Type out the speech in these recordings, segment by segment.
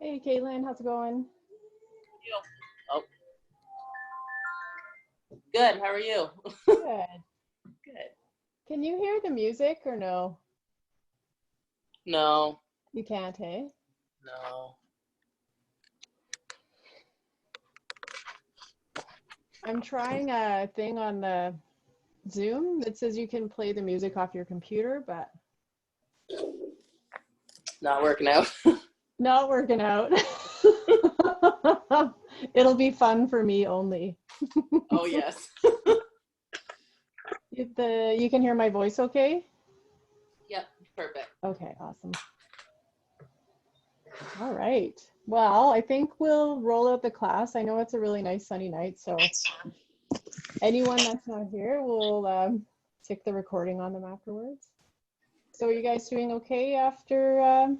Hey, Caitlin, how's it going? Oh, good. How are you? Good. Good. Can you hear the music or no? No, You can't, hey? no. I'm trying a thing on the Zoom that says you can play the music off your computer, but Not working out. not working out. It'll be fun for me only. Oh, yes. You can hear my voice okay? Yep, perfect. Okay, awesome. All right. Well, I think we'll roll out the class. I know it's a really nice sunny night, so anyone that's not here, we'll stick the recording on them afterwards. So are you guys doing okay after a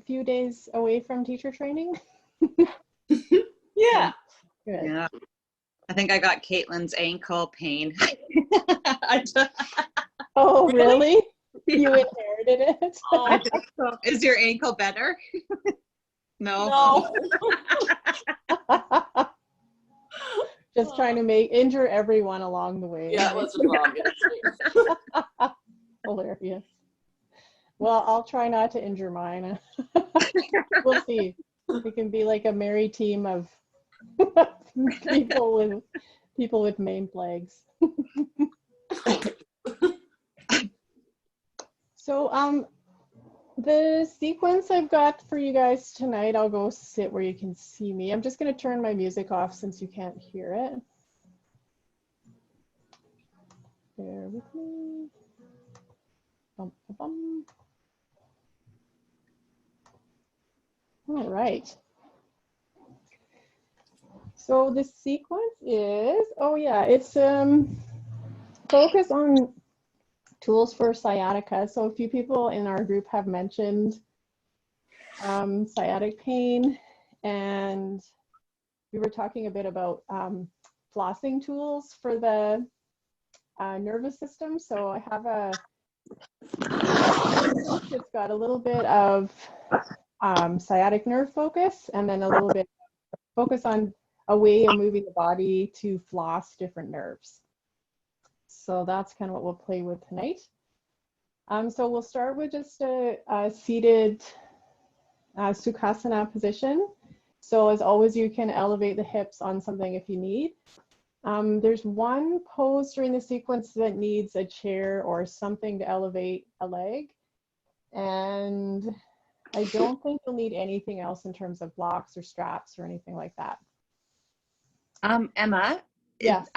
few days away from teacher training? Yeah. Good. Yeah. I think I got Caitlin's ankle pain. Oh, really? You Yeah. inherited it? Oh, Is your ankle better? No. no. Just trying to injure everyone along the way. Yeah, it was the longest. Hilarious. Well, I'll try not to injure mine. We'll see. We can be like a merry team of people with main legs. So the sequence I've got for you guys tonight, I'll go sit where you can see me. I'm just going to turn my music off since you can't hear it. Bear with me. Bum, bum, bum. All right. So the sequence is, it's focus on tools for sciatica. So a few people in our group have mentioned sciatic pain, and we were talking a bit about flossing tools for the nervous system. So I have it's got a little bit of sciatic nerve focus, and then a little bit focus on a way of moving the body to floss different nerves. So that's kind of what we'll play with tonight. So we'll start with just a seated Sukhasana position. So as always, you can elevate the hips on something if you need. There's one pose during the sequence that needs a chair or something to elevate a leg. And I don't think you'll need anything else in terms of blocks or straps or anything like that. Emma, Yes.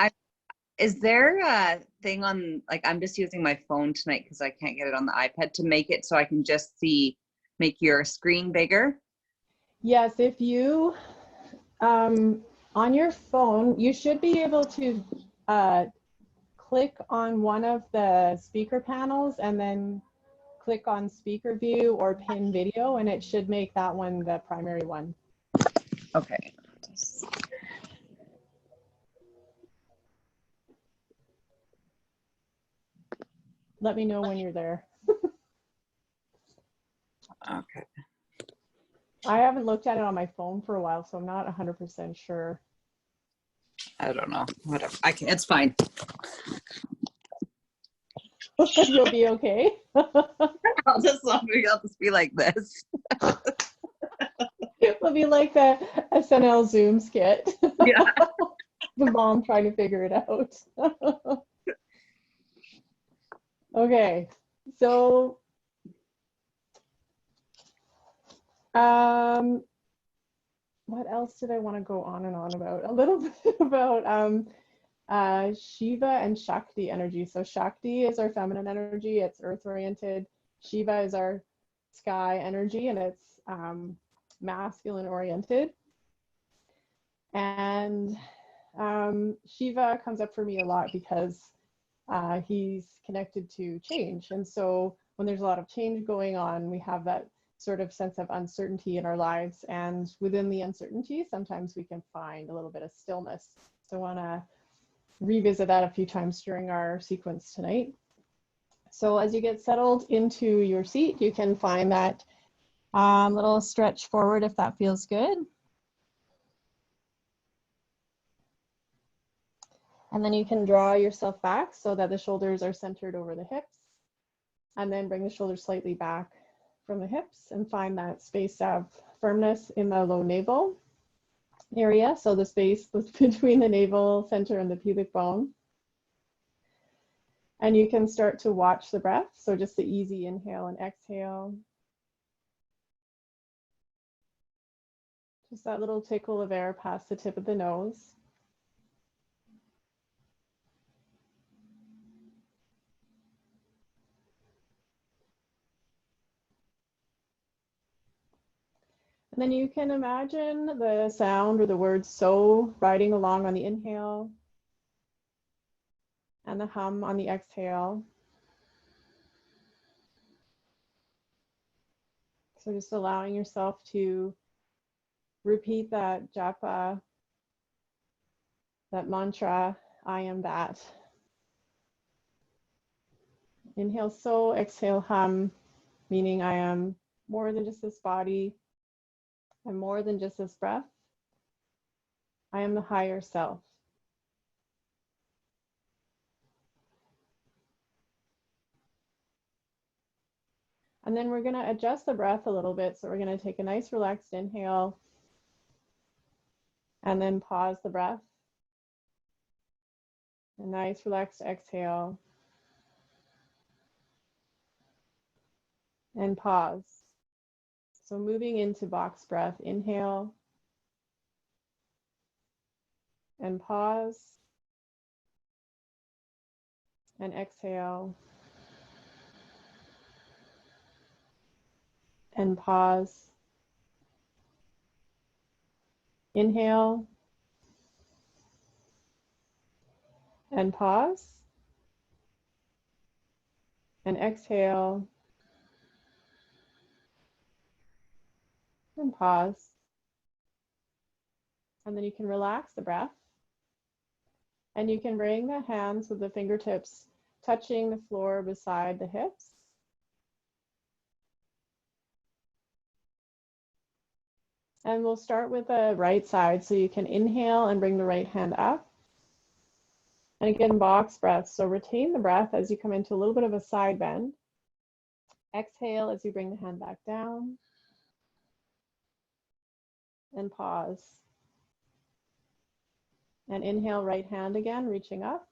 is there a thing on, like, I'm just using my phone tonight because I can't get it on the iPad to make it so I can just make your screen bigger? Yes, if you, on your phone, you should be able to click on one of the speaker panels and then click on speaker view or pin video, and it should make that one the primary one. Okay. Let me know when you're there. Okay. I haven't looked at it on my phone for a while, so I'm not 100% sure. I don't know. Whatever. It's fine. You'll be okay. I'll just be like this. It'll be like the SNL Zoom skit. Yeah. The mom trying to figure it out. Okay, so what else did I want to go on and on about? A little bit about Shiva and Shakti energy. So Shakti is our feminine energy, it's earth-oriented. Shiva is our sky energy, and it's masculine-oriented. And Shiva comes up for me a lot because he's connected to change. And so when there's a lot of change going on, we have that sort of sense of uncertainty in our lives. And within the uncertainty, sometimes we can find a little bit of stillness. So I want to revisit that a few times during our sequence tonight. So as you get settled into your seat, you can find that Little stretch forward if that feels good. And then you can draw yourself back so that the shoulders are centered over the hips. And then bring the shoulders slightly back from the hips and find that space of firmness in the low navel area. So the space between the navel center and the pubic bone. And you can start to watch the breath. So just the easy inhale and exhale. Just that little tickle of air past the tip of the nose. And then you can imagine the sound or the word so riding along on the inhale and the hum on the exhale. So just allowing yourself to repeat that japa, that mantra, I am that. Inhale so, exhale hum, meaning I am more than just this body. I'm more than just this breath. I am the higher self. And then we're going to adjust the breath a little bit. So we're going to take a nice relaxed inhale and then pause the breath. A nice relaxed exhale and pause. So moving into box breath, inhale and pause and exhale and pause. Inhale and pause and exhale and pause. And then you can relax the breath and you can bring the hands with the fingertips touching the floor beside the hips. And we'll start with the right side. So you can inhale and bring the right hand up. And again, box breath. So retain the breath as you come into a little bit of a side bend. Exhale as you bring the hand back down. And pause. And inhale, right hand again, reaching up.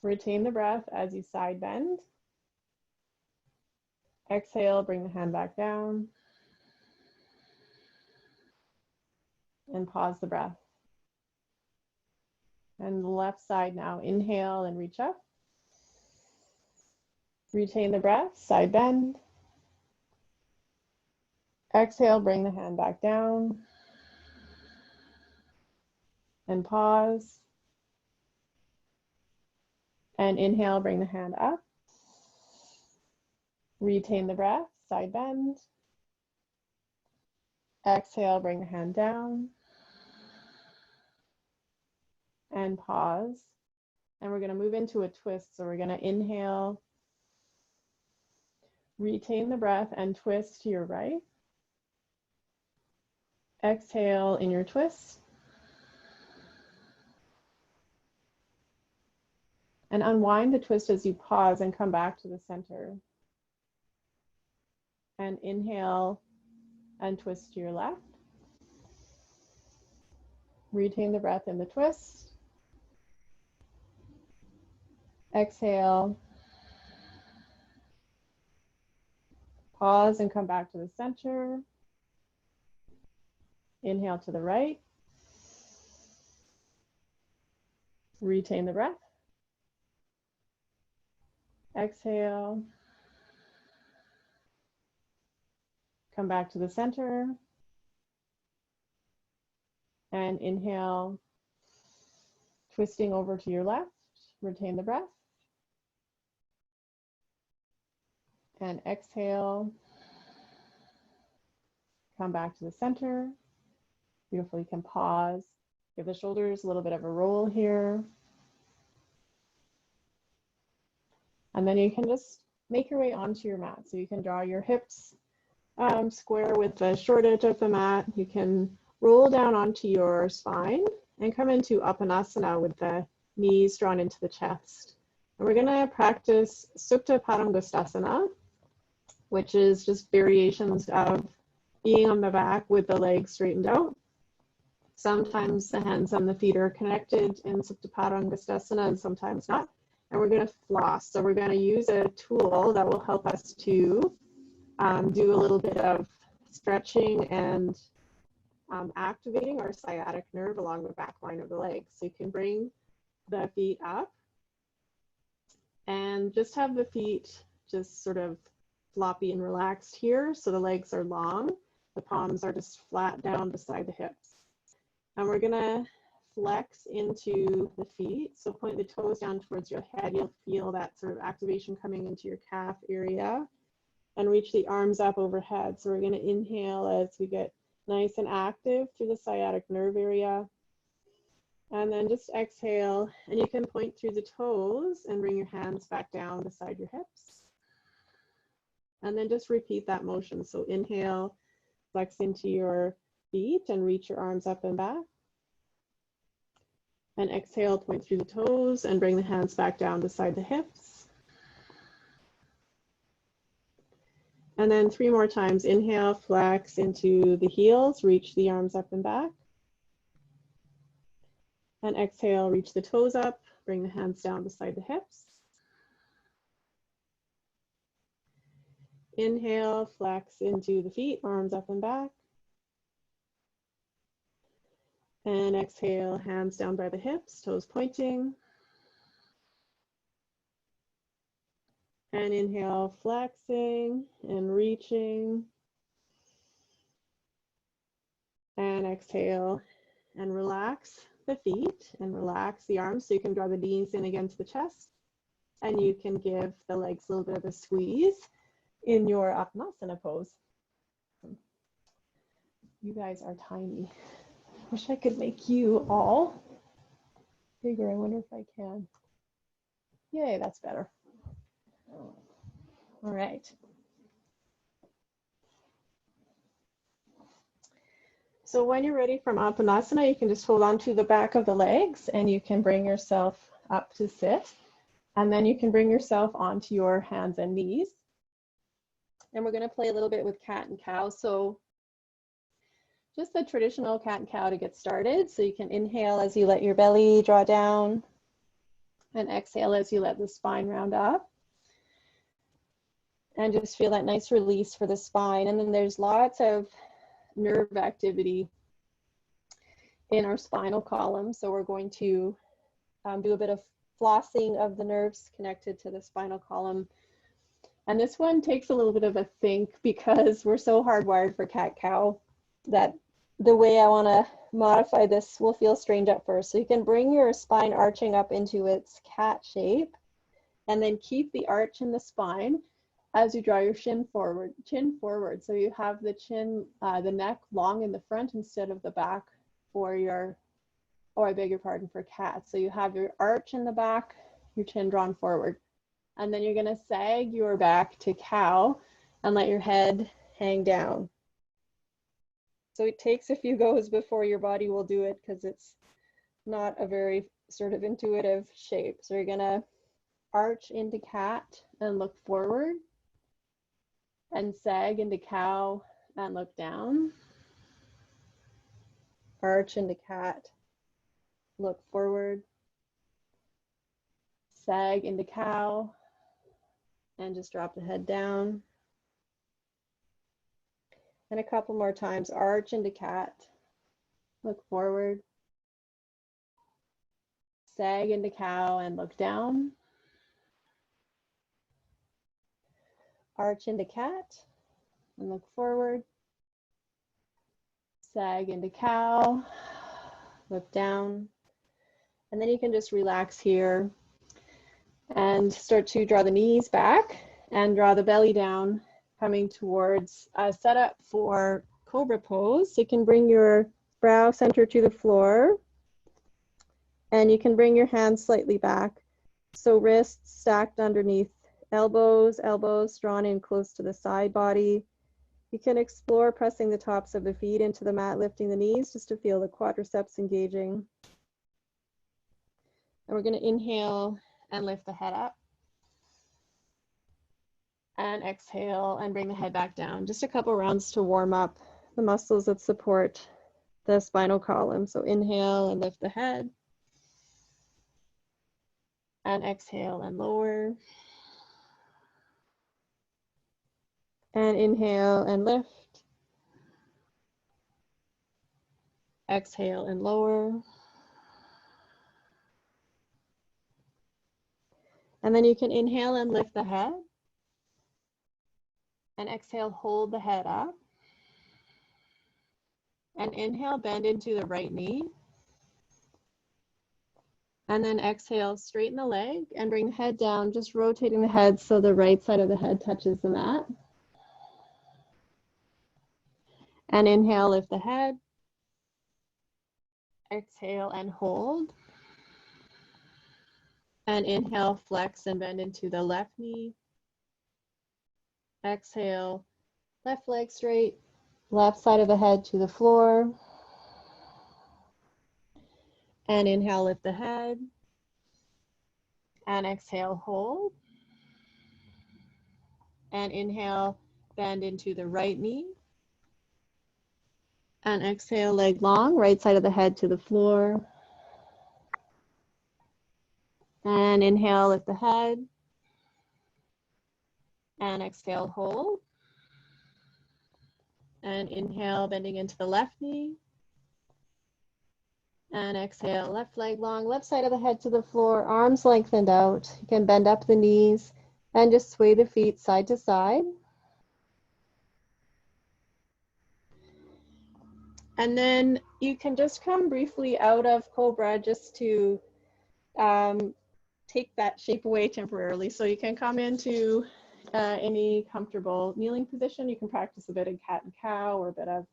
Retain the breath as you side bend. Exhale, bring the hand back down. And pause the breath. And the left side now, inhale and reach up. Retain the breath, side bend. Exhale, bring the hand back down. And pause. And inhale, bring the hand up. Retain the breath, side bend. Exhale, bring the hand down. And pause. And we're going to move into a twist. So we're going to inhale, retain the breath and twist to your right. Exhale in your twist. And unwind the twist as you pause and come back to the center. And inhale and twist to your left. Retain the breath in the twist. Exhale. Pause and come back to the center. Inhale to the right. Retain the breath. Exhale. Come back to the center. And inhale, twisting over to your left. Retain the breath. And exhale. Come back to the center. Beautiful. You can pause. Give the shoulders a little bit of a roll here. And then you can just make your way onto your mat. So you can draw your hips square with the short edge of the mat. You can roll down onto your spine and come into Uttanasana with the knees drawn into the chest. And we're going to practice Supta Padangusthasana, which is just variations of being on the back with the legs straightened out. Sometimes the hands and the feet are connected in Supta Padangusthasana and sometimes not. And we're going to floss. So we're going to use a tool that will help us to do a little bit of stretching and activating our sciatic nerve along the back line of the legs. So you can bring the feet up and just have the feet just sort of floppy and relaxed here. So the legs are long, the palms are just flat down beside the hips. And we're gonna flex into the feet. So point the toes down towards your head. You'll feel that sort of activation coming into your calf area, and reach the arms up overhead. So we're gonna inhale as we get nice and active through the sciatic nerve area. And then just exhale, and you can point through the toes and bring your hands back down beside your hips. And then just repeat that motion. So inhale, flex into your feet and reach your arms up and back. And exhale, point through the toes and bring the hands back down beside the hips. And then 3 more times. Inhale, flex into the heels, reach the arms up and back. And exhale, reach the toes up, bring the hands down beside the hips. Inhale, flex into the feet, arms up and back. And exhale, hands down by the hips, toes pointing. And inhale, flexing and reaching. And exhale and relax the feet and relax the arms. So you can draw the knees in against the chest, and you can give the legs a little bit of a squeeze in your Uttanasana pose. You guys are tiny. Wish I could make you all bigger. I wonder if I can. Yay, that's better. All right. So when you're ready from Uttanasana, you can just hold on to the back of the legs and you can bring yourself up to sit. And then you can bring yourself onto your hands and knees. And we're going to play a little bit with cat and cow. So just the traditional cat and cow to get started. So you can inhale as you let your belly draw down and exhale as you let the spine round up. And just feel that nice release for the spine. And then there's lots of nerve activity in our spinal column. So we're going to do a bit of flossing of the nerves connected to the spinal column. And this one takes a little bit of a think because we're so hardwired for cat-cow that the way I want to modify this will feel strange at first. So you can bring your spine arching up into its cat shape and then keep the arch in the spine as you draw your chin forward. So you have the chin, the neck long in the front instead of the back for your, or I beg your pardon, for cat. So you have your arch in the back, your chin drawn forward. And then you're gonna sag your back to cow and let your head hang down. So it takes a few goes before your body will do it because it's not a very sort of intuitive shape. So you're gonna arch into cat and look forward, and sag into cow and look down. Arch into cat, look forward, sag into cow, and just drop the head down. And a couple more times, arch into cat, look forward, sag into cow and look down. Arch into cat and look forward, sag into cow, look down. And then you can just relax here and start to draw the knees back and draw the belly down, coming towards a setup for cobra pose. So you can bring your brow center to the floor and you can bring your hands slightly back. So wrists stacked underneath elbows drawn in close to the side body. You can explore pressing the tops of the feet into the mat, lifting the knees just to feel the quadriceps engaging. And we're going to inhale and lift the head up. And exhale and bring the head back down. Just a couple rounds to warm up the muscles that support the spinal column. So inhale and lift the head. And exhale and lower. And inhale and lift. Exhale and lower. And then you can inhale and lift the head. And exhale, hold the head up. And inhale, bend into the right knee. And then exhale, straighten the leg and bring the head down, just rotating the head so the right side of the head touches the mat. And inhale, lift the head. Exhale and hold. And inhale, flex and bend into the left knee. Exhale, left leg straight, left side of the head to the floor. And inhale, lift the head. And exhale, hold. And inhale, bend into the right knee. And exhale, leg long, right side of the head to the floor. And inhale, lift the head. And exhale, hold. And inhale, bending into the left knee. And exhale, left leg long, left side of the head to the floor, arms lengthened out. You can bend up the knees and just sway the feet side to side. And then you can just come briefly out of Cobra just to take that shape away temporarily. So you can come into any comfortable kneeling position. You can practice a bit of cat and cow or a bit of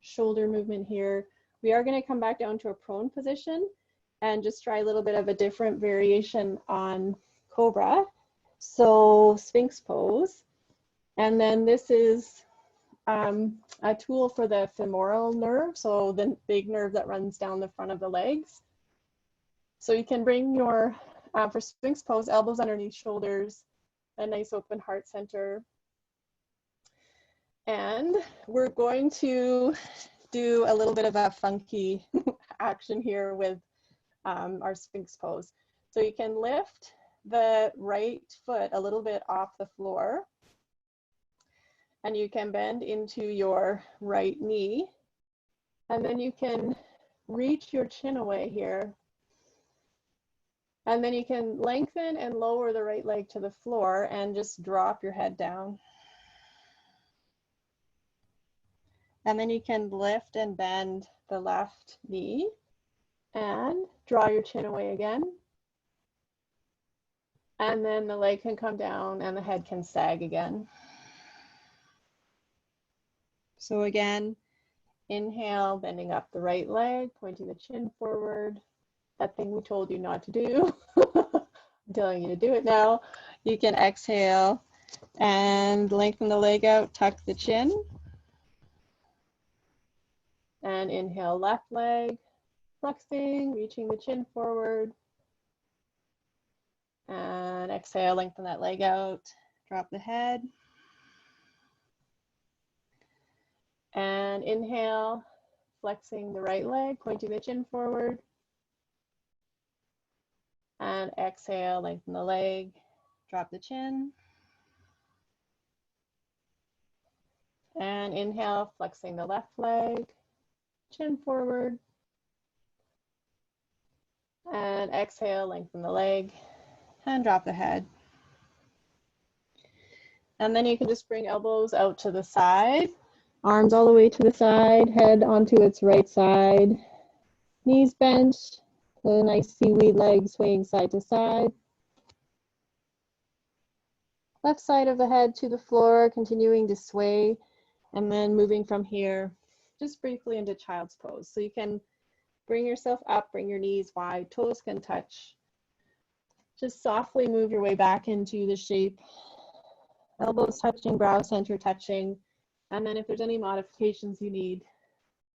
shoulder movement here. We are going to come back down to a prone position and just try a little bit of a different variation on Cobra. So Sphinx pose. And then this is a tool for the femoral nerve, so the big nerve that runs down the front of the legs. So you can bring your, for Sphinx pose, elbows underneath shoulders, a nice open heart center. And we're going to do a little bit of a funky action here with our Sphinx pose. So you can lift the right foot a little bit off the floor, and you can bend into your right knee, and then you can reach your chin away here, and then you can lengthen and lower the right leg to the floor and just drop your head down. And then you can lift and bend the left knee and draw your chin away again. And then the leg can come down and the head can sag again. So again, inhale, bending up the right leg, pointing the chin forward. That thing we told you not to do. I'm telling you to do it now. You can exhale and lengthen the leg out, tuck the chin. And inhale, left leg, flexing, reaching the chin forward. And exhale, lengthen that leg out, drop the head. And inhale, flexing the right leg, pointing the chin forward. And exhale, lengthen the leg, drop the chin. And inhale, flexing the left leg, chin forward. And exhale, lengthen the leg and drop the head. And then you can just bring elbows out to the side, arms all the way to the side, head onto its right side, knees bent, the nice seaweed leg swaying side to side. Left side of the head to the floor, continuing to sway, and then moving from here just briefly into child's pose. So you can bring yourself up, bring your knees wide, toes can touch Just softly move your way back into the shape. Elbows touching, brow center touching. And then if there's any modifications you need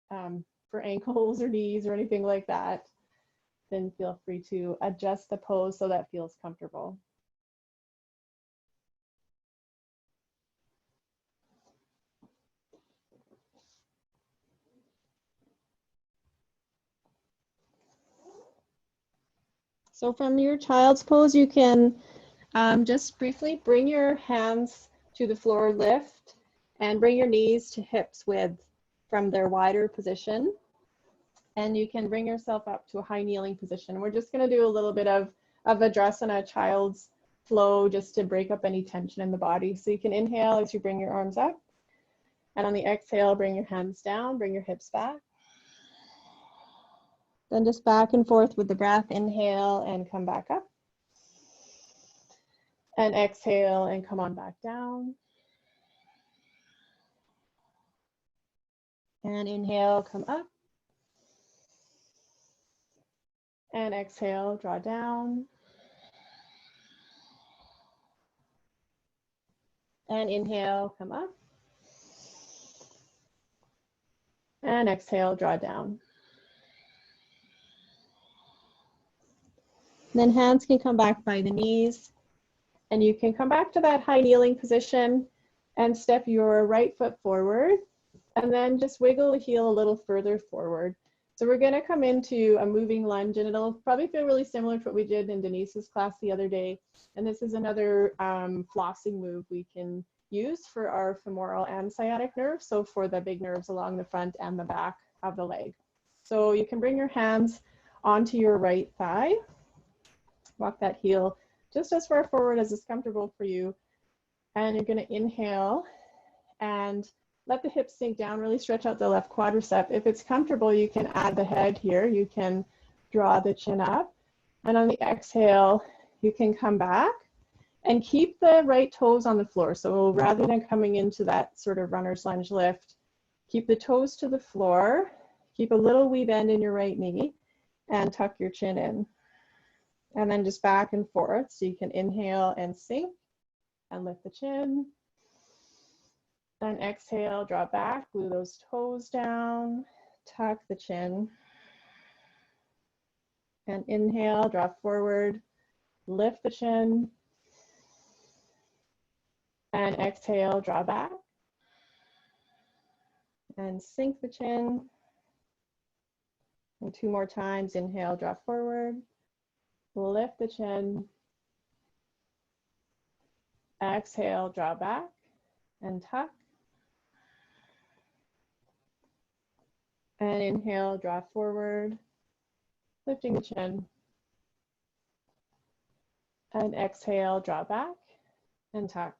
for ankles or knees or anything like that, then feel free to adjust the pose so that feels comfortable. So from your child's pose, you can just briefly bring your hands to the floor, lift, and bring your knees to hips width from their wider position. And you can bring yourself up to a high kneeling position. We're just going to do a little bit of address on a child's flow just to break up any tension in the body. So you can inhale as you bring your arms up. And on the exhale, bring your hands down, bring your hips back. Then just back and forth with the breath, inhale and come back up. And exhale and come on back down. And inhale, come up. And exhale, draw down. And inhale, come up. And exhale, draw down. Then hands can come back by the knees. And you can come back to that high kneeling position and step your right foot forward. And then just wiggle the heel a little further forward. So we're going to come into a moving lunge, and it'll probably feel really similar to what we did in Denise's class the other day. And this is another flossing move we can use for our femoral and sciatic nerve. So for the big nerves along the front and the back of the leg. So you can bring your hands onto your right thigh. Walk that heel just as far forward as is comfortable for you. And you're going to inhale and let the hips sink down, really stretch out the left quadricep. If it's comfortable, you can add the head here. You can draw the chin up. And on the exhale, you can come back and keep the right toes on the floor. So rather than coming into that sort of runner's lunge lift, keep the toes to the floor, keep a little wee bend in your right knee, and tuck your chin in. And then just back and forth. So you can inhale and sink and lift the chin. Then exhale, draw back, glue those toes down, tuck the chin. And inhale, draw forward, lift the chin. And exhale, draw back. And sink the chin. And two more times, inhale, draw forward, lift the chin. Exhale, draw back and tuck. And inhale, draw forward, lifting the chin. And exhale, draw back and tuck.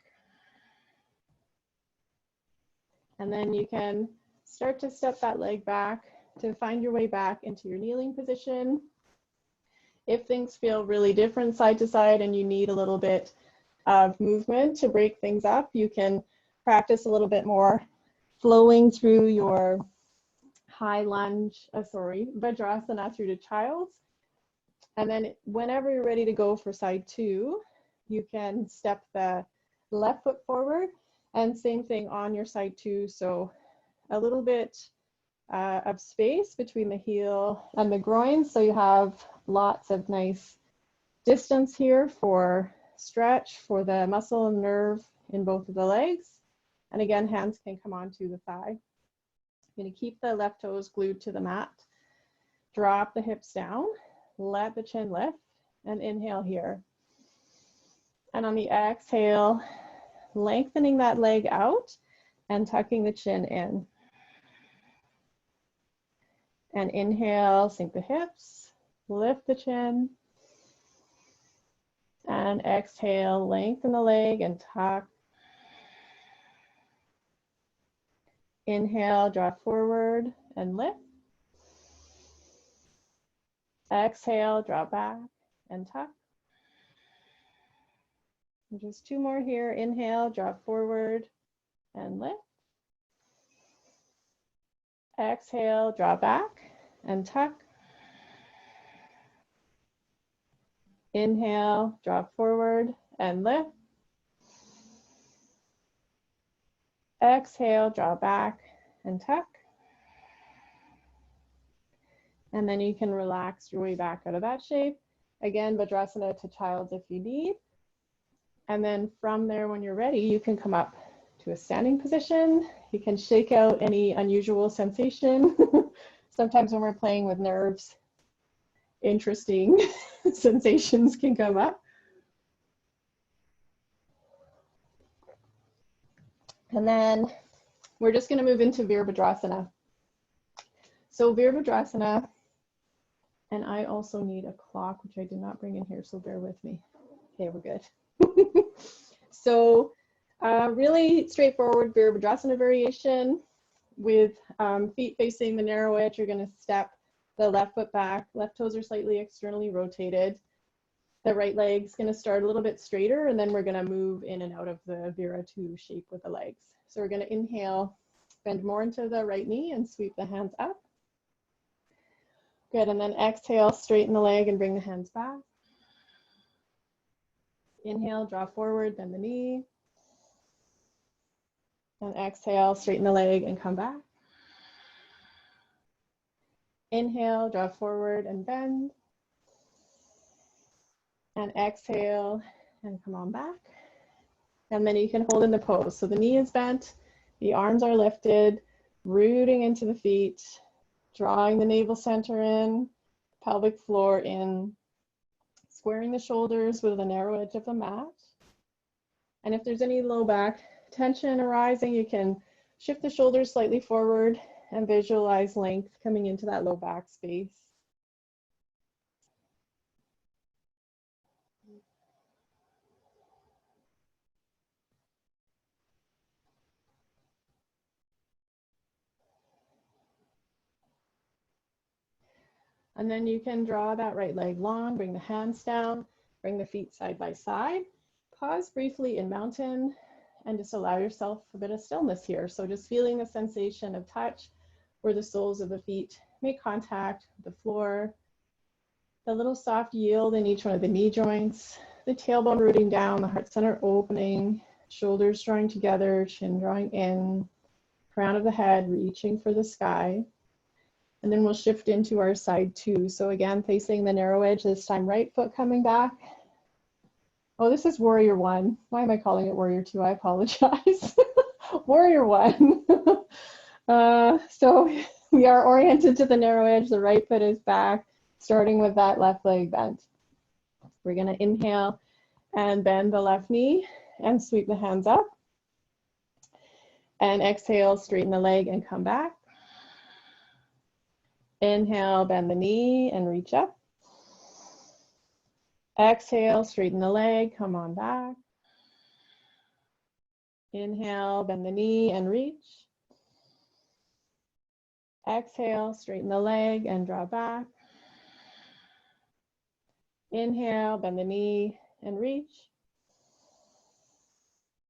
And then you can start to step that leg back to find your way back into your kneeling position. If things feel really different side to side and you need a little bit of movement to break things up, you can practice a little bit more flowing through your high lunge, Vajrasana through to child's. And then whenever you're ready to go for side two, you can step the left foot forward and same thing on your side two. So a little bit of space between the heel and the groin. So you have lots of nice distance here for stretch for the muscle and nerve in both of the legs. And again, hands can come onto the thigh. You're going to keep the left toes glued to the mat. Drop the hips down, let the chin lift, and inhale here. And on the exhale, lengthening that leg out and tucking the chin in. And inhale, sink the hips, lift the chin. And exhale, lengthen the leg and tuck. Inhale, draw forward and lift. Exhale, draw back and tuck. And just two more here. Inhale, draw forward and lift. Exhale, draw back and tuck. Inhale, drop forward and lift. Exhale, draw back and tuck. And then you can relax your way back out of that shape. Again, Vajrasana to child's if you need. And then from there, when you're ready, you can come up to a standing position. You can shake out any unusual sensation. Sometimes when we're playing with nerves, interesting sensations can come up. And then we're just going to move into Virabhadrasana. So Virabhadrasana, and I also need a clock, which I did not bring in here, so bear with me. Okay, we're good. So really straightforward Virabhadrasana variation with feet facing the narrow edge. You're going to step the left foot back, left toes are slightly externally rotated. The right leg's going to start a little bit straighter, and then we're going to move in and out of the Vira 2 shape with the legs. So we're going to inhale, bend more into the right knee and sweep the hands up. Good, and then exhale, straighten the leg and bring the hands back. Inhale, draw forward, bend the knee. And exhale, straighten the leg and come back. Inhale, draw forward and bend. And exhale and come on back. And then you can hold in the pose. So the knee is bent, the arms are lifted, rooting into the feet, drawing the navel center in, pelvic floor in, squaring the shoulders with the narrow edge of the mat. And if there's any low back tension arising, you can shift the shoulders slightly forward and visualize length coming into that low back space. And then you can draw that right leg long, bring the hands down, bring the feet side by side. Pause briefly in mountain and just allow yourself a bit of stillness here. So just feeling the sensation of touch where the soles of the feet make contact with the floor. The little soft yield in each one of the knee joints, the tailbone rooting down, the heart center opening, shoulders drawing together, chin drawing in, crown of the head reaching for the sky. And then we'll shift into our side 2. So again, facing the narrow edge, this time right foot coming back. Oh, this is warrior 1. Why am I calling it warrior 2? I apologize. Warrior 1. So we are oriented to the narrow edge. The right foot is back, starting with that left leg bent. We're going to inhale and bend the left knee and sweep the hands up. And exhale, straighten the leg and come back. Inhale, bend the knee and reach up. Exhale, straighten the leg, come on back. Inhale, bend the knee and reach. Exhale, straighten the leg and draw back. Inhale, bend the knee and reach.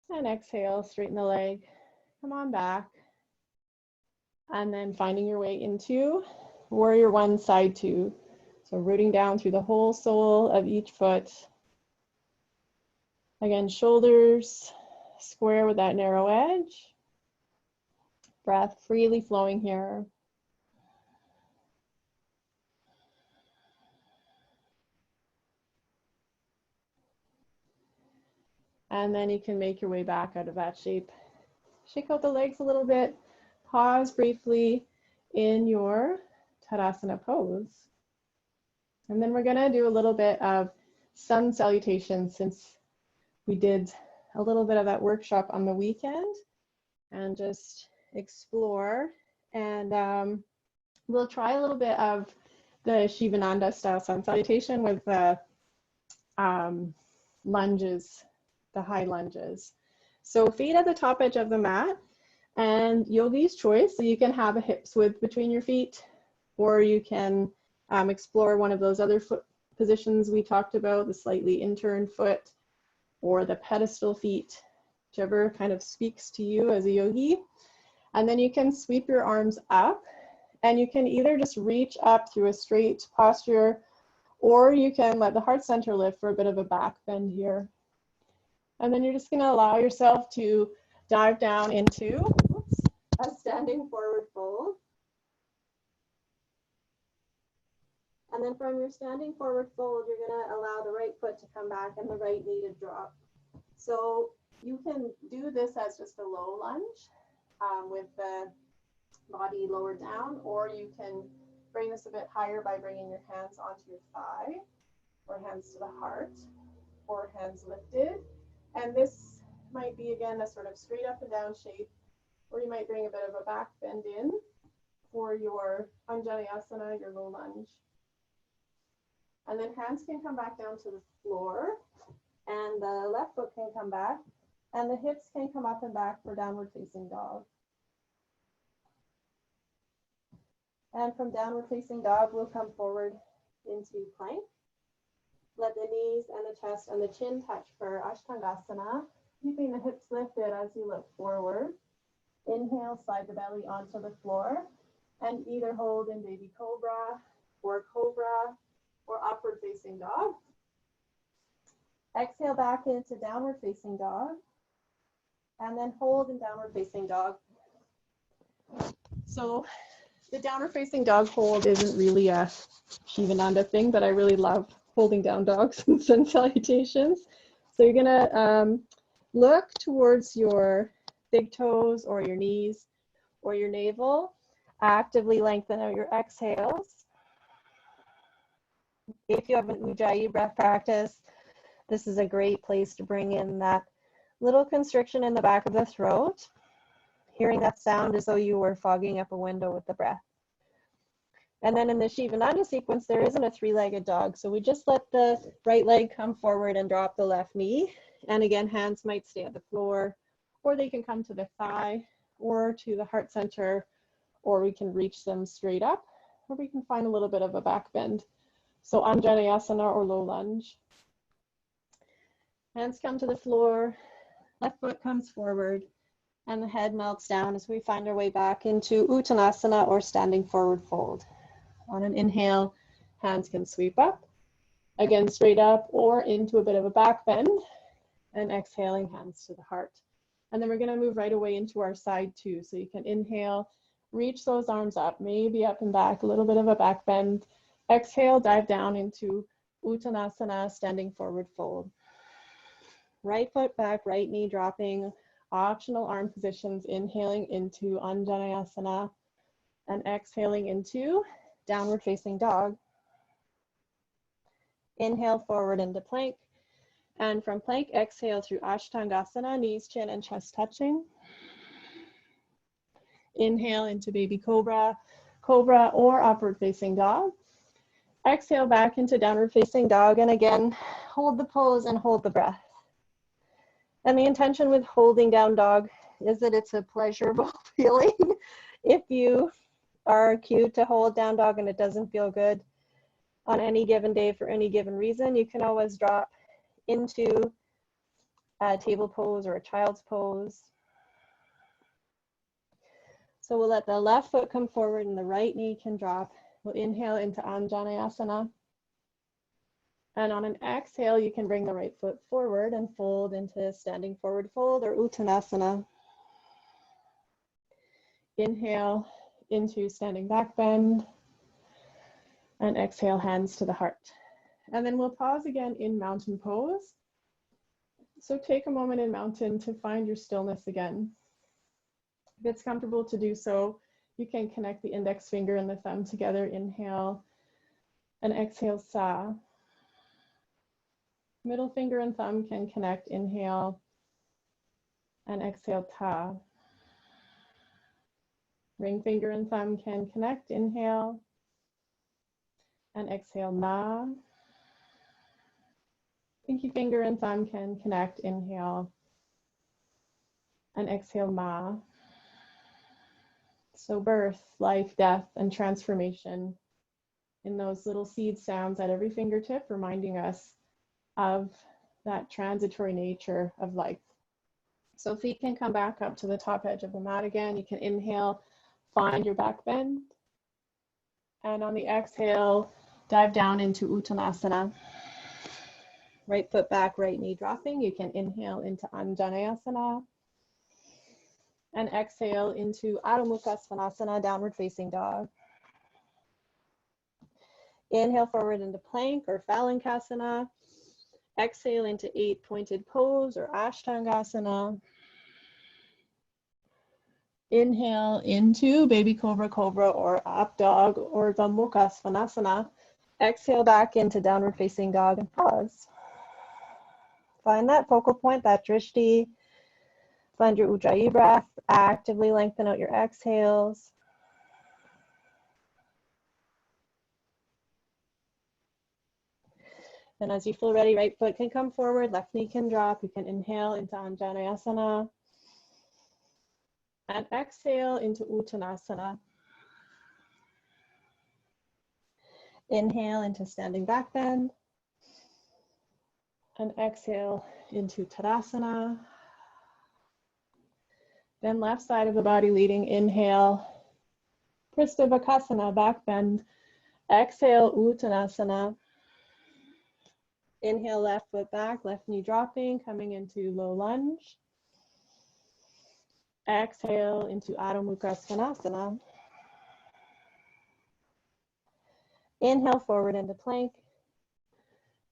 And exhale, straighten the leg, come on back. And then finding your way into warrior 1, side 2. So rooting down through the whole sole of each foot. Again, shoulders square with that narrow edge. Breath freely flowing here. And then you can make your way back out of that shape. Shake out the legs a little bit. Pause briefly in your Tadasana pose. And then we're going to do a little bit of sun salutation since we did a little bit of that workshop on the weekend, and just explore. And we'll try a little bit of the Shivananda style sun salutation with the lunges, the high lunges. So feet at the top edge of the mat, and yogi's choice. So you can have a hips width between your feet, or you can explore one of those other foot positions we talked about, the slightly inturned foot or the pedestal feet, whichever kind of speaks to you as a yogi. And then you can sweep your arms up, and you can either just reach up through a straight posture, or you can let the heart center lift for a bit of a back bend here. And then you're just going to allow yourself to dive down into a standing forward fold. And then from your standing forward fold, you're going to allow the right foot to come back and the right knee to drop. So you can do this as just a low lunge with the body lower down, or you can bring this a bit higher by bringing your hands onto your thigh, or hands to the heart, or hands lifted. And this might be, again, a sort of straight up and down shape, or you might bring a bit of a back bend in for your Anjaneyasana, your low lunge. And then hands can come back down to the floor, and the left foot can come back, and the hips can come up and back for downward facing dog. And from downward facing dog, we'll come forward into plank. Let the knees and the chest and the chin touch for Ashtangasana, keeping the hips lifted as you look forward. Inhale, slide the belly onto the floor, and either hold in baby cobra, or upward facing dog. Exhale back into downward facing dog, and then hold in downward facing dog. So the downward facing dog hold isn't really a Shivananda thing, but I really love holding down dogs and sun salutations. So you're gonna look towards your big toes or your knees or your navel. Actively lengthen out your exhales. If you have an Ujjayi breath practice, this is a great place to bring in that little constriction in the back of the throat. Hearing that sound as though you were fogging up a window with the breath. And then in the Shivananda sequence, there isn't a three-legged dog. So we just let the right leg come forward and drop the left knee. And again, hands might stay at the floor, or they can come to the thigh or to the heart center, or we can reach them straight up, or we can find a little bit of a back bend. So Anjaneyasana or low lunge. Hands come to the floor, left foot comes forward, and the head melts down as we find our way back into Uttanasana or standing forward fold. On an inhale, hands can sweep up, again straight up or into a bit of a back bend, and exhaling, hands to the heart. And then we're going to move right away into our side two. So you can inhale, reach those arms up, maybe up and back, a little bit of a back bend. Exhale, dive down into Uttanasana, standing forward fold. Right foot back, right knee dropping, optional arm positions, inhaling into Anjaneyasana and exhaling into downward facing dog. Inhale forward into plank, and from plank, exhale through Ashtangasana, knees, chin, and chest touching. Inhale into baby cobra, or upward facing dog. Exhale back into downward facing dog, and again, hold the pose and hold the breath. And the intention with holding down dog is that it's a pleasurable feeling. If you are cute to hold down dog and it doesn't feel good on any given day for any given reason, you can always drop into a table pose or a child's pose. So we'll let the left foot come forward and the right knee can drop. We'll inhale into Anjaneyasana. And on an exhale, you can bring the right foot forward and fold into standing forward fold or Uttanasana. Inhale into standing back bend, and exhale, hands to the heart. And then we'll pause again in mountain pose. So take a moment in mountain to find your stillness again. If it's comfortable to do so, you can connect the index finger and the thumb together. Inhale and exhale, sa. Middle finger and thumb can connect. Inhale and exhale, ta. Ring finger and thumb can connect. Inhale and exhale, na. Pinky finger and thumb can connect. Inhale and exhale, ma. So birth, life, death, and transformation in those little seed sounds at every fingertip, reminding us of that transitory nature of life. So feet can come back up to the top edge of the mat again. You can inhale, find your back bend. And on the exhale, Dive down into Uttanasana. Right foot back, right knee dropping. You can inhale into Anjaneyasana. And exhale into Adho Mukha Svanasana, downward facing dog. Inhale forward into plank or Phalangasana. Exhale into 8 pointed pose or Ashtangasana. Inhale into baby cobra cobra or up dog or the Mukha Svanasana. Exhale back into downward facing dog and pause. Find that focal point, that drishti. Find your Ujjayi breath. Actively lengthen out your exhales. And as you feel ready, right foot can come forward, left knee can drop. You can inhale into Anjaneyasana. And exhale into Uttanasana. Inhale into standing back bend. And exhale into Tadasana. Then left side of the body leading, inhale, Pristhabhakasana, back bend. Exhale, Uttanasana. Inhale, left foot back, left knee dropping, coming into low lunge. Exhale into Adho Mukha Svanasana. Inhale forward into plank.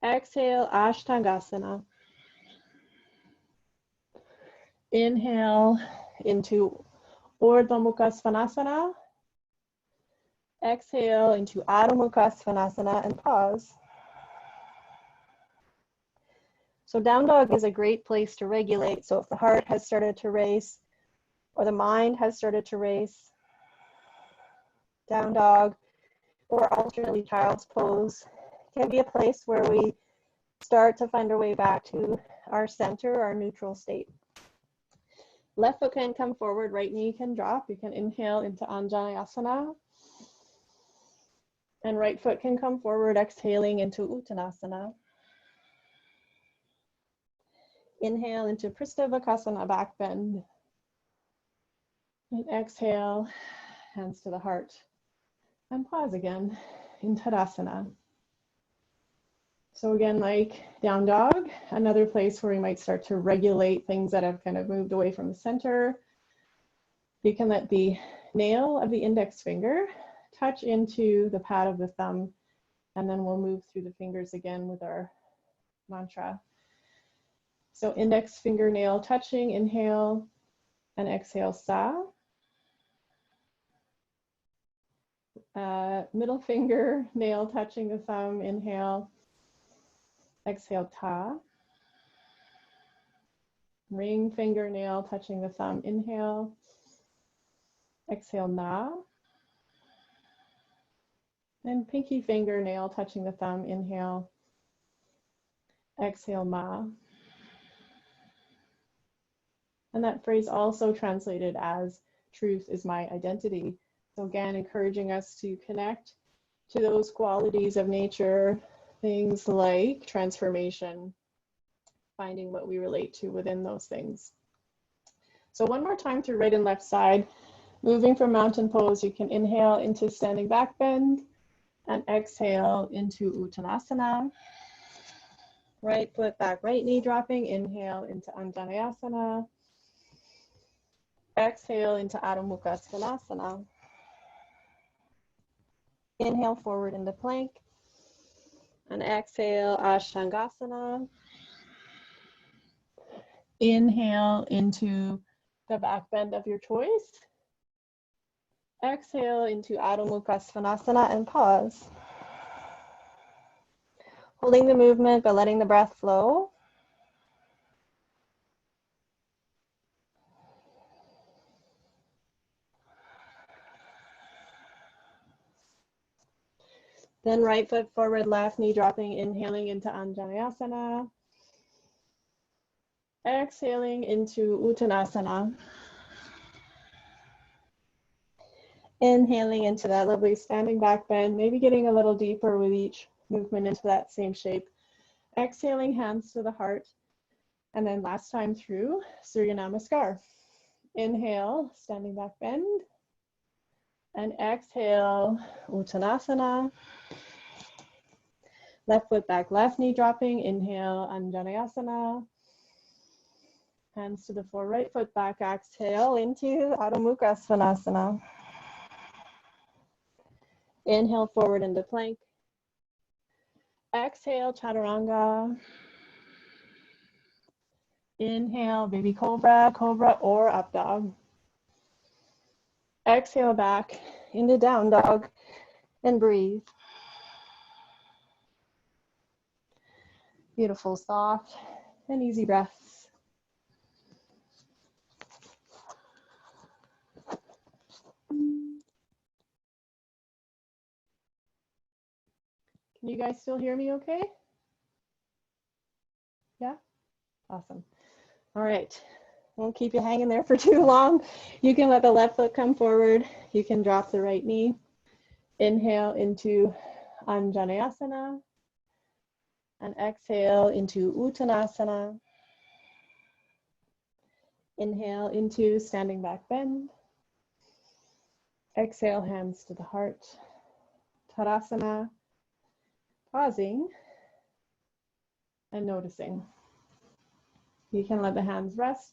Exhale, Ashtangasana. Inhale into Urdhva Mukha Svanasana. Exhale into Adho Mukha Svanasana and pause. So down dog is a great place to regulate. So if the heart has started to race or the mind has started to race, down dog or alternately child's pose can be a place where we start to find our way back to our center, our neutral state. Left foot can come forward, right knee can drop. You can inhale into Anjaneyasana. And right foot can come forward, exhaling into Uttanasana. Inhale into Pristhabhakasana, back bend. And exhale, hands to the heart. And pause again in Tadasana. So again, like down dog, another place where we might start to regulate things that have kind of moved away from the center. You can let the nail of the index finger touch into the pad of the thumb, and then we'll move through the fingers again with our mantra. So index fingernail touching, inhale, and exhale, sa. Middle finger nail touching the thumb, inhale. Exhale, ta. Ring fingernail touching the thumb, inhale. Exhale, na. And pinky fingernail touching the thumb, inhale. Exhale, ma. And that phrase also translated as truth is my identity. So again, encouraging us to connect to those qualities of nature, things like transformation, finding what we relate to within those things. So one more time through right and left side, moving from mountain pose, you can inhale into standing back bend and exhale into Uttanasana. Right foot back, right knee dropping, inhale into Anjaneyasana. Exhale into Adho Mukha Svanasana. Inhale forward into plank. And exhale, Ashtangasana. Inhale into the back bend of your choice. Exhale into Adho Mukha Svanasana and pause. Holding the movement, but letting the breath flow. Then right foot forward, left knee dropping, inhaling into Anjaneyasana. Exhaling into Uttanasana. Inhaling into that lovely standing back bend, maybe getting a little deeper with each movement into that same shape. Exhaling, hands to the heart. And then last time through, Surya Namaskar. Inhale, standing back bend. And exhale, Uttanasana. Left foot back, left knee dropping. Inhale, Anjaneyasana. Hands to the floor, right foot back. Exhale into Adho Mukha Svanasana. Inhale forward into plank. Exhale, Chaturanga. Inhale, baby cobra, cobra or up dog. Exhale back into down dog and breathe. Beautiful, soft and easy breaths. Can you guys still hear me okay? Yeah? Awesome. All right. Won't keep you hanging there for too long. You can let the left foot come forward. You can drop the right knee. Inhale into Anjaneyasana. And exhale into Uttanasana. Inhale into standing back bend. Exhale, hands to the heart. Tadasana. Pausing and noticing. You can let the hands rest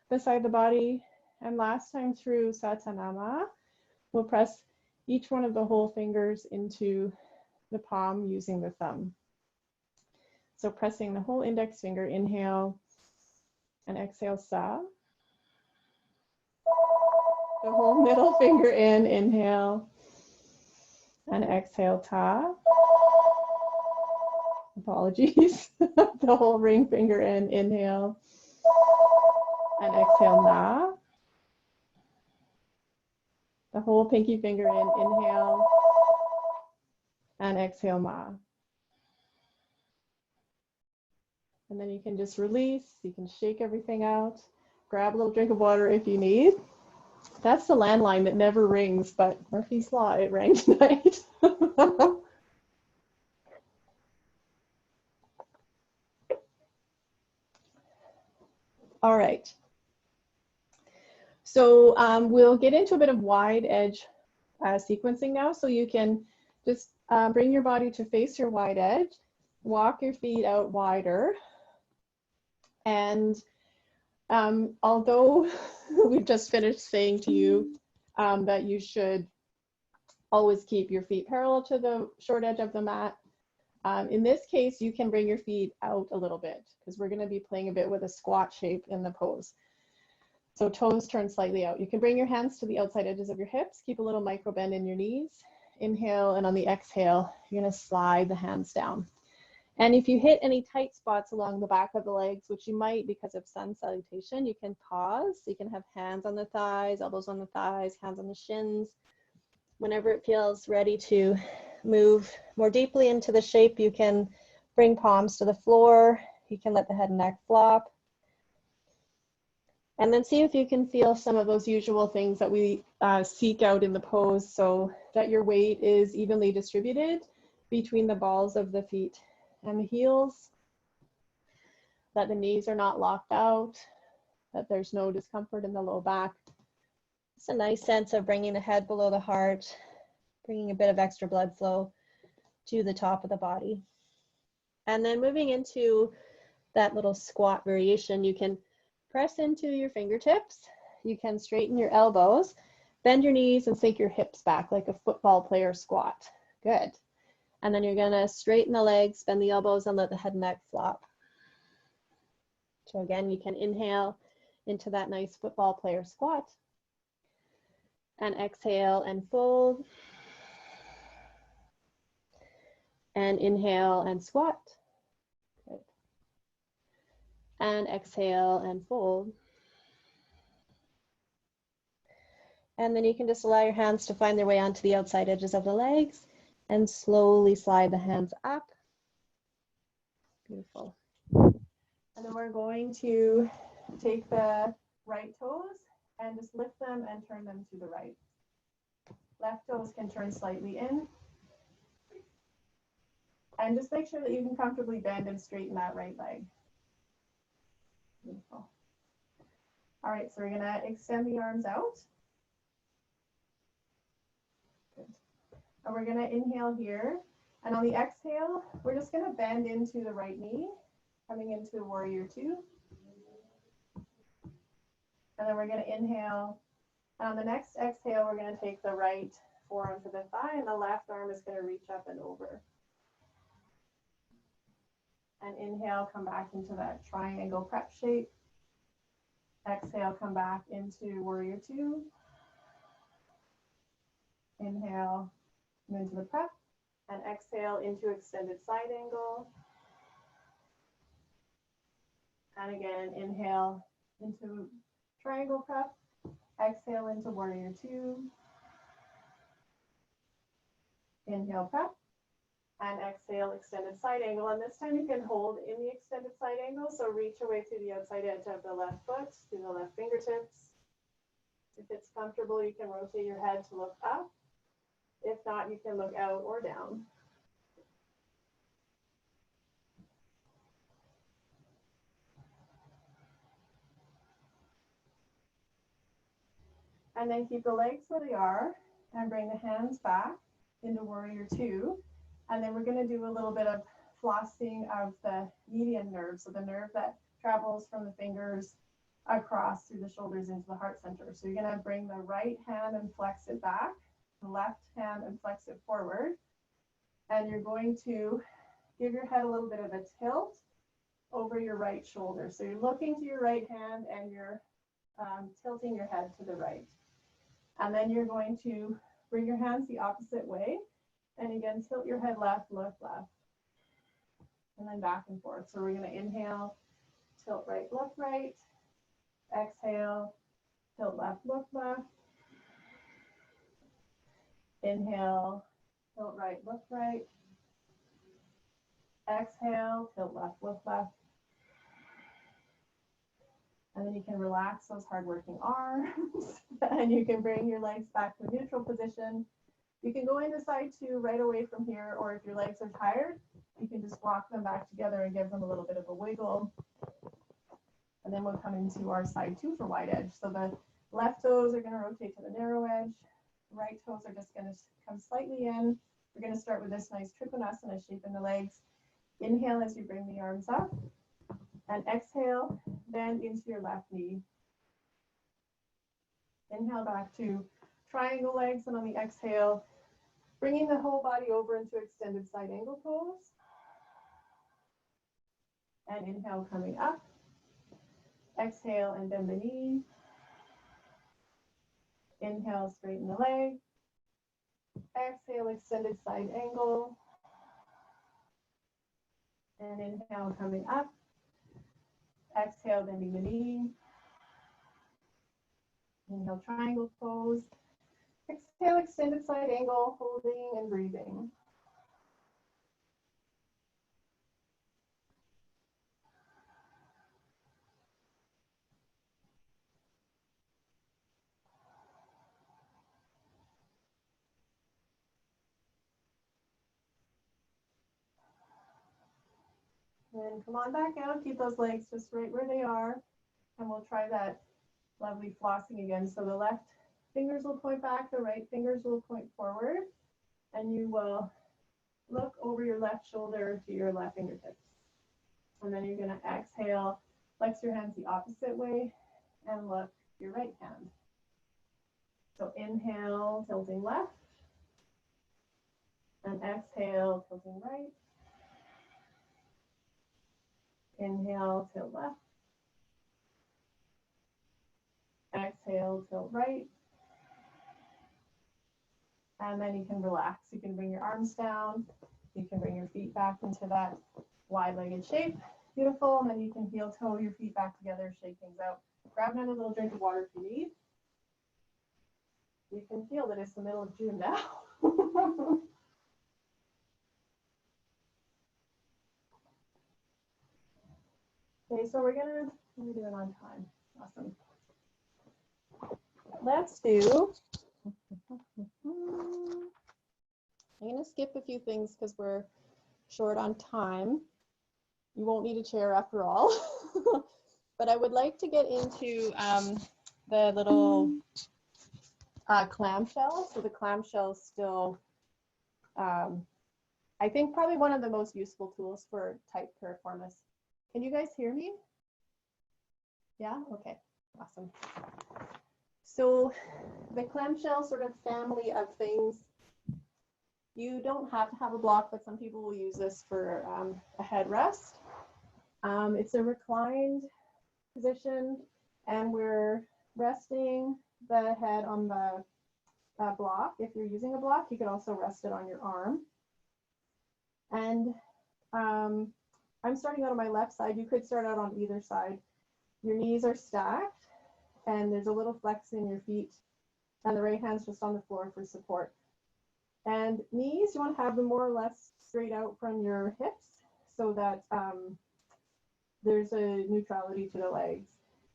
beside the body. And last time through Satanama, we'll press each one of the whole fingers into the palm using the thumb. So pressing the whole index finger, inhale and exhale, sa. The whole middle finger in, inhale and exhale, ta. Apologies. The whole ring finger in, inhale and exhale, na. The whole pinky finger in, inhale and exhale, ma. And then you can just release, you can shake everything out, grab a little drink of water if you need. That's the landline that never rings, but Murphy's Law, it rang tonight. All right. So we'll get into a bit of wide edge sequencing now. So you can just bring your body to face your wide edge, walk your feet out wider. And although we've just finished saying to you that you should always keep your feet parallel to the short edge of the mat, in this case, you can bring your feet out a little bit because we're going to be playing a bit with a squat shape in the pose. So toes turn slightly out. You can bring your hands to the outside edges of your hips, keep a little micro bend in your knees. Inhale, and on the exhale, you're going to slide the hands down. And if you hit any tight spots along the back of the legs, which you might because of sun salutation, you can pause. You can have hands on the thighs, elbows on the thighs, hands on the shins. Whenever it feels ready to move more deeply into the shape, you can bring palms to the floor. You can let the head and neck flop. And then see if you can feel some of those usual things that we seek out in the pose, so that your weight is evenly distributed between the balls of the feet and the heels, that the knees are not locked out, that there's no discomfort in the low back. It's a nice sense of bringing the head below the heart, bringing a bit of extra blood flow to the top of the body. And then moving into that little squat variation, you can press into your fingertips. You can straighten your elbows, bend your knees, and sink your hips back like a football player squat. Good. And then you're going to straighten the legs, bend the elbows, and let the head and neck flop. So again, you can inhale into that nice football player squat. And exhale and fold. And inhale and squat. Good. And exhale and fold. And then you can just allow your hands to find their way onto the outside edges of the legs and slowly slide the hands up. Beautiful. And then we're going to take the right toes and just lift them and turn them to the right. Left toes can turn slightly in. And just make sure that you can comfortably bend and straighten that right leg. Beautiful. All right, so we're going to extend the arms out. Good. And we're going to inhale here And on the exhale, we're just going to bend into the right knee, coming into warrior two. And then we're going to inhale. And on the next exhale, we're going to take the right forearm to the thigh, and the left arm is going to reach up and over. And inhale, come back into that triangle prep shape. Exhale, come back into warrior two. Inhale, come into the prep. And exhale into extended side angle. And again, inhale into triangle prep. Exhale into warrior two. Inhale, prep. And exhale, extended side angle. And this time you can hold in the extended side angle. So reach away through the outside edge of the left foot, through the left fingertips. If it's comfortable, you can rotate your head to look up. If not, you can look out or down. And then keep the legs where they are and bring the hands back into warrior two. And then we're going to do a little bit of flossing of the median nerve. So the nerve that travels from the fingers across through the shoulders into the heart center. So you're going to bring the right hand and flex it back, the left hand and flex it forward. And you're going to give your head a little bit of a tilt over your right shoulder. So you're looking to your right hand and you're tilting your head to the right. And then you're going to bring your hands the opposite way. And again, tilt your head left, look left. And then back and forth. So we're going to inhale, tilt right, look right. Exhale, tilt left, look left. Inhale, tilt right, look right. Exhale, tilt left, look left. And then you can relax those hard-working arms. And you can bring your legs back to a neutral position. You can go into side two right away from here, or if your legs are tired, you can just walk them back together and give them a little bit of a wiggle. And then we'll come into our side two for wide edge. So the left toes are going to rotate to the narrow edge. Right toes are just going to come slightly in. We're going to start with this nice Trikonasana shape in the legs. Inhale as you bring the arms up. And exhale, bend into your left knee. Inhale back to triangle legs, and on the exhale, bringing the whole body over into extended side angle pose. And inhale, coming up. Exhale and bend the knee. Inhale, straighten the leg. Exhale, extended side angle. And inhale, coming up. Exhale, bending the knee. Inhale, triangle pose. Exhale, extended side angle, holding and breathing. And come on back out, keep those legs just right where they are. And we'll try that lovely flossing again. So the left fingers will point back, the right fingers will point forward. And you will look over your left shoulder to your left fingertips. And then you're going to exhale, flex your hands the opposite way, and look your right hand. So inhale, tilting left. And exhale, tilting right. Inhale, tilt left. Exhale, tilt right. And then you can relax. You can bring your arms down. You can bring your feet back into that wide-legged shape. Beautiful. And then you can heel toe your feet back together, shake things out. Grab another little drink of water if you need. You can feel that it's the middle of June now. Okay, so we're doing on time. Awesome. Let's do, I'm gonna skip a few things because we're short on time. You won't need a chair after all. But I would like to get into the little clamshell. So the clamshell is still I think probably one of the most useful tools for type piriformis. Can you guys hear me? Yeah, okay, awesome. So the clamshell sort of family of things, you don't have to have a block, but some people will use this for a headrest. It's a reclined position, and we're resting the head on the block. If you're using a block, you could also rest it on your arm. And I'm starting out on my left side. You could start out on either side. Your knees are stacked, and there's a little flex in your feet, and the right hand's just on the floor for support. And knees, you want to have them more or less straight out from your hips so that there's a neutrality to the legs.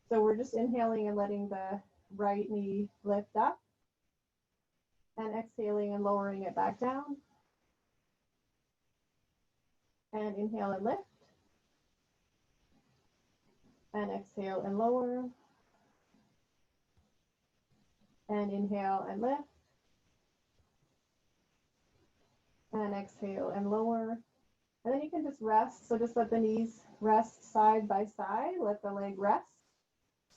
So we're just inhaling and letting the right knee lift up, and exhaling and lowering it back down. And inhale and lift. And exhale and lower. And inhale and lift. And exhale and lower. And then you can just rest. So just let the knees rest side by side. Let the leg rest.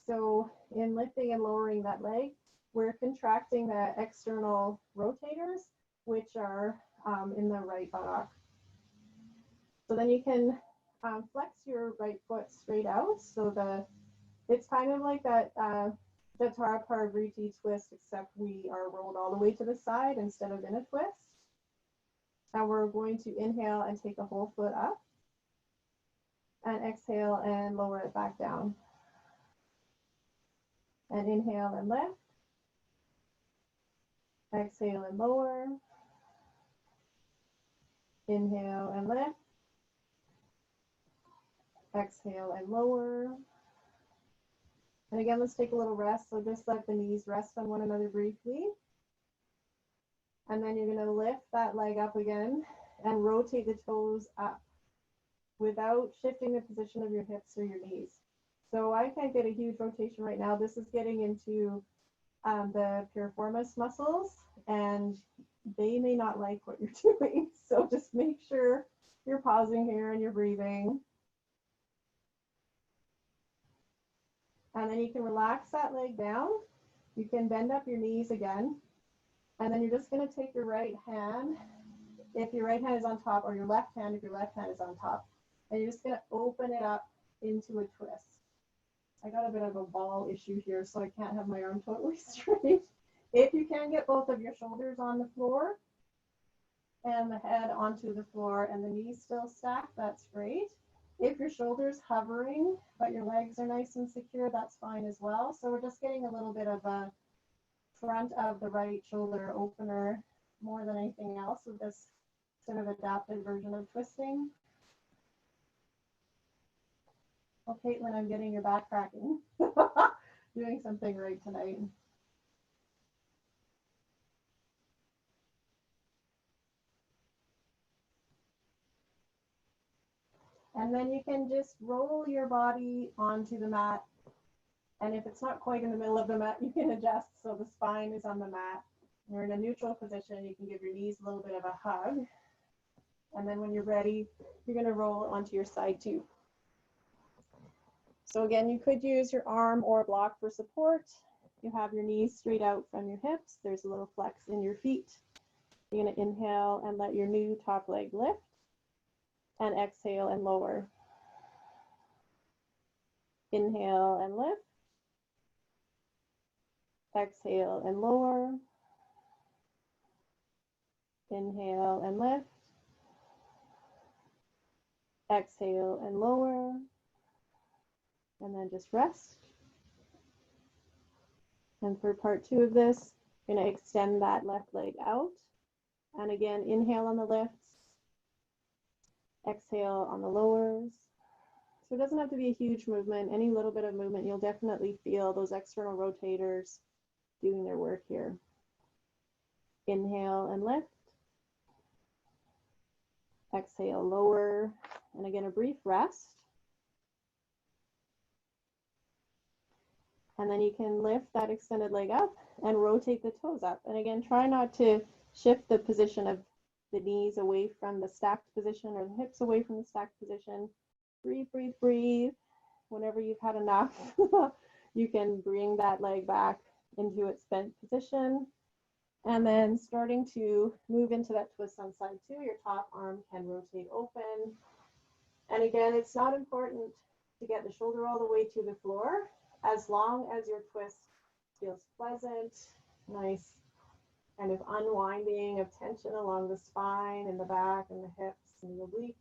So in lifting and lowering that leg, we're contracting the external rotators, which are in the right buttock. So then you can flex your right foot straight out. So it's kind of like that Jatara Parivriti twist, except we are rolled all the way to the side instead of in a twist. And we're going to inhale and take the whole foot up, and exhale and lower it back down. And inhale and lift. Exhale and lower. Inhale and lift. Exhale and lower. And again, let's take a little rest. So just let the knees rest on one another briefly. And then you're going to lift that leg up again and rotate the toes up without shifting the position of your hips or your knees. So I can't get a huge rotation right now. This is getting into the piriformis muscles, and they may not like what you're doing. So just make sure you're pausing here and you're breathing. And then you can relax that leg down. You can bend up your knees again. And then you're just going to take your right hand, if your right hand is on top, or your left hand if your left hand is on top. And you're just going to open it up into a twist. I got a bit of a ball issue here, so I can't have my arm totally straight. If you can get both of your shoulders on the floor and the head onto the floor and the knees still stacked, that's great. If your shoulder's hovering, but your legs are nice and secure, that's fine as well. So we're just getting a little bit of a front of the right shoulder opener more than anything else with this sort of adapted version of twisting. Well, Caitlin, I'm getting your back cracking. Doing something right tonight. And then you can just roll your body onto the mat. And if it's not quite in the middle of the mat, you can adjust so the spine is on the mat. You're in a neutral position. You can give your knees a little bit of a hug. And then when you're ready, you're going to roll onto your side too. So again, you could use your arm or a block for support. You have your knees straight out from your hips. There's a little flex in your feet. You're going to inhale and let your new top leg lift, and exhale and lower. Inhale and lift. Exhale and lower. Inhale and lift. Exhale and lower. And then just rest. And for part 2 of this, you're going to extend that left leg out. And again, inhale on the lifts. Exhale on the lowers. So it doesn't have to be a huge movement. Any little bit of movement, you'll definitely feel those external rotators doing their work here. Inhale and lift. Exhale, lower. And again, a brief rest. And then you can lift that extended leg up and rotate the toes up. And again, try not to shift the position of the knees away from the stacked position or the hips away from the stacked position. Breathe, breathe, breathe. Whenever you've had enough, you can bring that leg back into its bent position. And then starting to move into that twist on side two, your top arm can rotate open. And again, it's not important to get the shoulder all the way to the floor, as long as your twist feels pleasant, nice kind of unwinding of tension along the spine and the back and the hips and the obliques.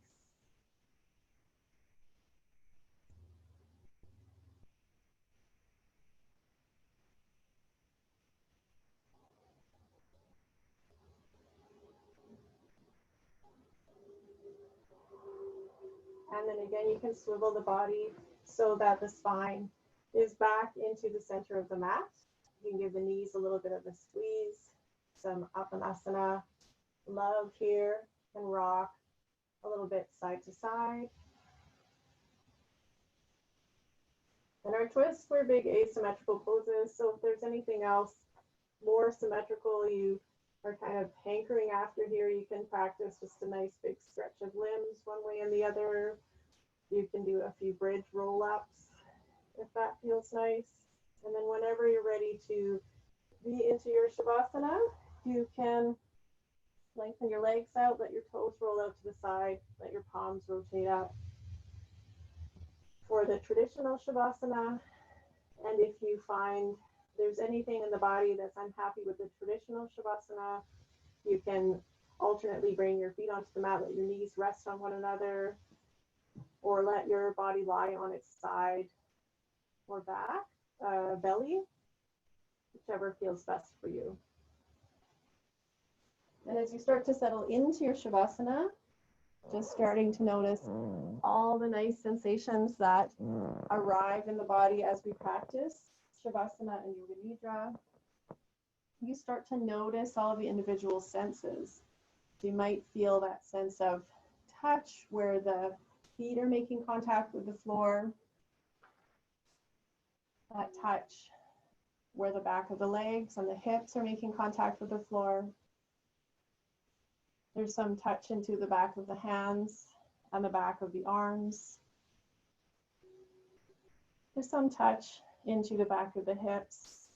And then again, you can swivel the body so that the spine is back into the center of the mat. You can give the knees a little bit of a squeeze, some up and asana love here, and rock a little bit side to side. And our twists were big asymmetrical poses. So if there's anything else more symmetrical you are kind of hankering after here, you can practice just a nice big stretch of limbs one way and the other. You can do a few bridge roll-ups if that feels nice. And then whenever you're ready to be into your Shavasana, you can lengthen your legs out, let your toes roll out to the side, let your palms rotate up. For the traditional Shavasana, and if you find there's anything in the body that's unhappy with the traditional Shavasana, you can alternately bring your feet onto the mat, let your knees rest on one another, or let your body lie on its side or back, belly, whichever feels best for you. And as you start to settle into your Shavasana, just starting to notice all the nice sensations that arrive in the body as we practice Shavasana and Yoga Nidra. You start to notice all of the individual senses. You might feel that sense of touch where the feet are making contact with the floor, that touch where the back of the legs and the hips are making contact with the floor. There's some touch into the back of the hands and the back of the arms. There's some touch into the back of the hips,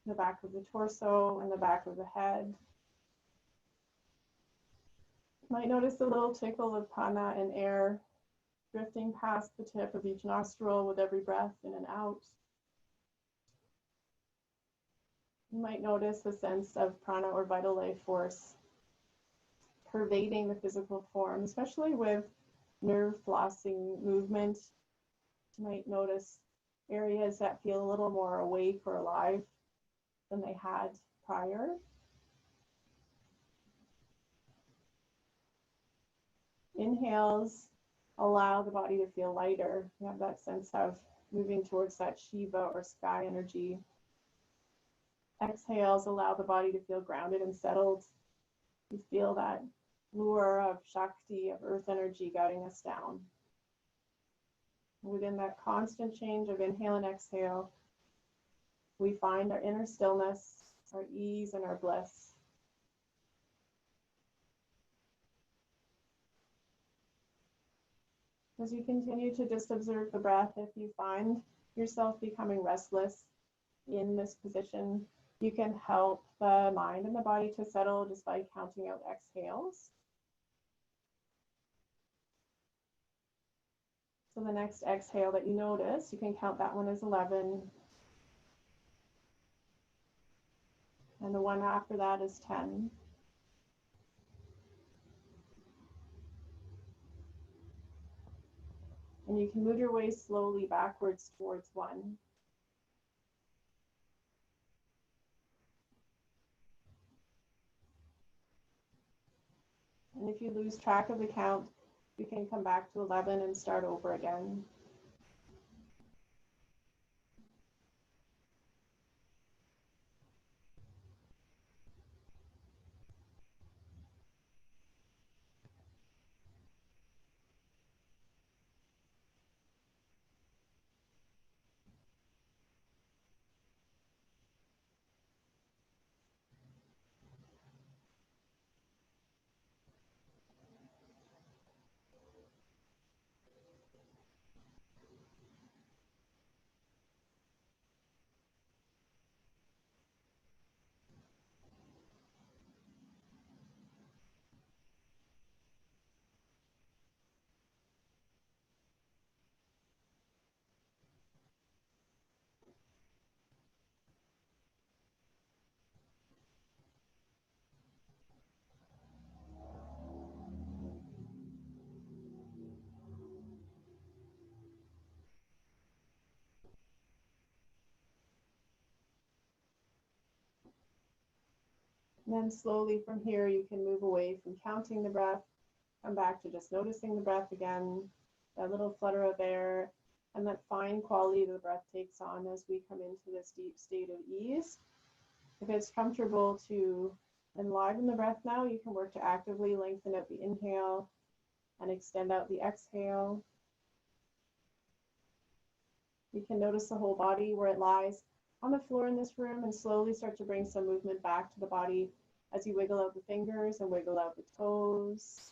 the back of the torso, and the back of the head. You might notice a little tickle of prana and air drifting past the tip of each nostril with every breath in and out. You might notice a sense of prana or vital life force pervading the physical form, especially with nerve flossing movement. You might notice areas that feel a little more awake or alive than they had prior. Inhales allow the body to feel lighter. You have that sense of moving towards that Shiva or sky energy. Exhales allow the body to feel grounded and settled. You feel that lure of Shakti, of earth energy guiding us down. Within that constant change of inhale and exhale, we find our inner stillness, our ease, and our bliss. As you continue to just observe the breath, if you find yourself becoming restless in this position, you can help the mind and the body to settle just by counting out exhales. So the next exhale that you notice, you can count that one as 11. And the one after that is 10. And you can move your way slowly backwards towards 1. And if you lose track of the count, you can come back to 11 and start over again. And then slowly from here, you can move away from counting the breath, come back to just noticing the breath again, that little flutter of air, and that fine quality that the breath takes on as we come into this deep state of ease. If it's comfortable to enliven the breath now, you can work to actively lengthen out the inhale and extend out the exhale. You can notice the whole body where it lies on the floor in this room and slowly start to bring some movement back to the body as you wiggle out the fingers and wiggle out the toes.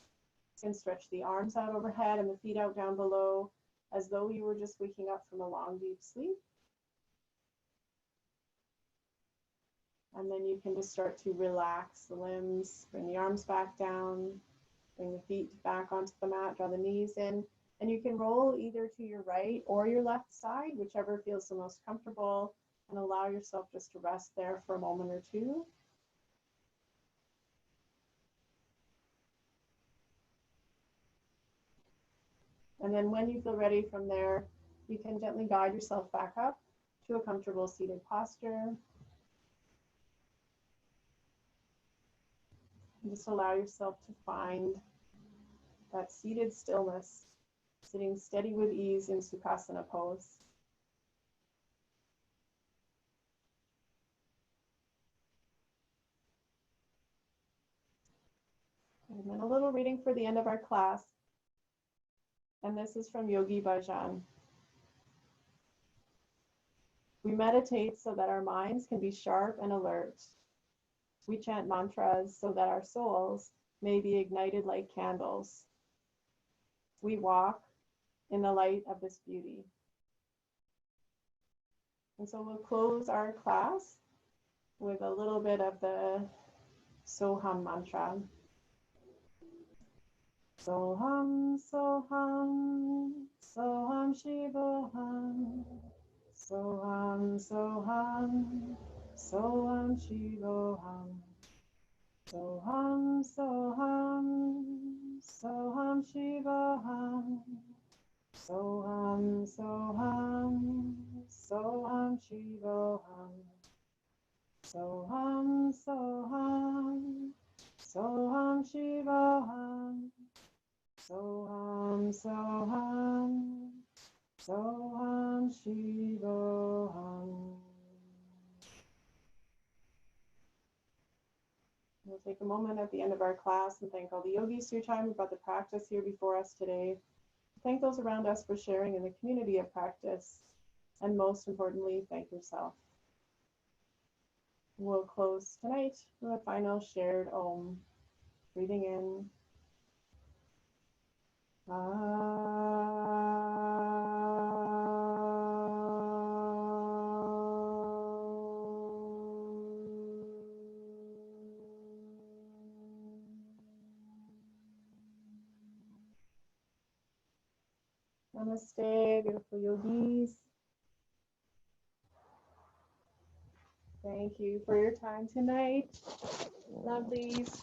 You can stretch the arms out overhead and the feet out down below as though you were just waking up from a long, deep sleep. And then you can just start to relax the limbs, bring the arms back down, bring the feet back onto the mat, draw the knees in, and you can roll either to your right or your left side, whichever feels the most comfortable, and allow yourself just to rest there for a moment or two. And then when you feel ready from there, you can gently guide yourself back up to a comfortable seated posture. And just allow yourself to find that seated stillness, sitting steady with ease in Sukhasana pose. And then a little reading for the end of our class. And this is from Yogi Bhajan. We meditate so that our minds can be sharp and alert. We chant mantras so that our souls may be ignited like candles. We walk in the light of this beauty. And so we'll close our class with a little bit of the Soham mantra. Soham, Soham, Soham Shivoham, Soham, Soham, Soham Shivoham, Soham, Soham, Soham Shivoham, Soham, Soham, Soham Shivoham, Soham, Soham, Soham Shivoham, Soham, Soham, Soham Shivoham. We'll take a moment at the end of our class and thank all the yogis for your time about the practice here before us today. Thank those around us for sharing in the community of practice. And most importantly, thank yourself. We'll close tonight with a final shared Om. Breathing in. Namaste, beautiful yogis. Thank you for your time tonight. Lovelies.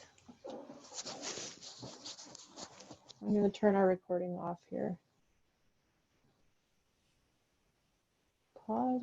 I'm going to turn our recording off here. Pause.